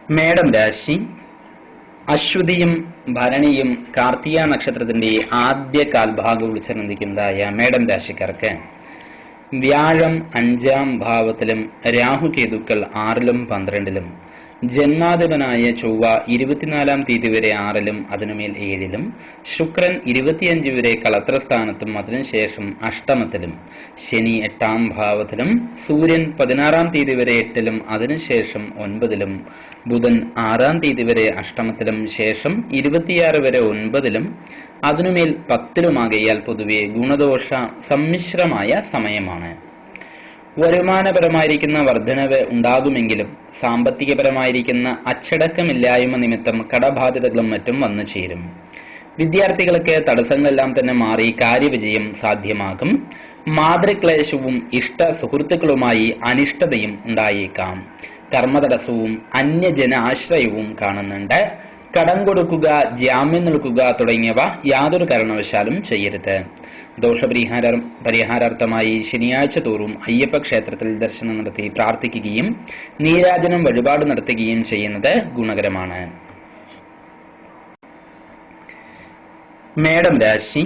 മേടം രാശി അശ്വതിയും ഭരണിയും കാർത്തിക നക്ഷത്രത്തിന്റെ ആദ്യ കാൽഭാഗം ഉൾച്ചേർന്നിരിക്കുന്നതായ മേടം രാശിക്കാർക്ക് വ്യാഴം 5-ാം ഭാവത്തിലും രാഹുകേതുക്കൾ 6-ലും 12-ലും ജന്മാധിപനായ ചൊവ്വ 24-ാം തീയതി വരെ 6-ലും അതിനുമേൽ 7-ലും ശുക്രൻ 25 വരെ കളത്രസ്ഥാനത്തും അതിനുശേഷം അഷ്ടമത്തിലും ശനി 8-ാം ഭാവത്തിലും സൂര്യൻ 16-ാം തീയതി വരെ 8-ലും അതിനുശേഷം 9-ലും ബുധൻ 6-ാം തീയതി വരെ അഷ്ടമത്തിലും ശേഷം 26 വരെ 9-ലും അതിനുമേൽ 10-ലുമാകയാൽ പൊതുവെ ഗുണദോഷ സമ്മിശ്രമായ സമയമാണ്. വരുമാനപരമായിരിക്കുന്ന വർധനവ് ഉണ്ടാകുമെങ്കിലും സാമ്പത്തികപരമായിരിക്കുന്ന അച്ചടക്കമില്ലായ്മ നിമിത്തം കടബാധ്യതകളും മറ്റും വന്നു ചേരും. വിദ്യാർത്ഥികൾക്ക് തടസ്സങ്ങളെല്ലാം തന്നെ മാറി കാര്യവിജയം സാധ്യമാകും. മാതൃക്ലേശവും ഇഷ്ട സുഹൃത്തുക്കളുമായി അനിഷ്ടതയും ഉണ്ടായേക്കാം. കർമ്മതടസ്സവും അന്യജന ആശ്രയവും കാണുന്നുണ്ട്. കടം കൊടുക്കുക, ജാമ്യം നിൽക്കുക തുടങ്ങിയവ യാതൊരു കാരണവശാലും ചെയ്യരുത്. പരിഹാരാർത്ഥമായി ശനിയാഴ്ച തോറും അയ്യപ്പ ക്ഷേത്രത്തിൽ ദർശനം നടത്തി പ്രാർത്ഥിക്കുകയും നീരാജനം വഴിപാട് നടത്തുകയും ചെയ്യുന്നത് ഗുണകരമാണ്. മേടം രാശി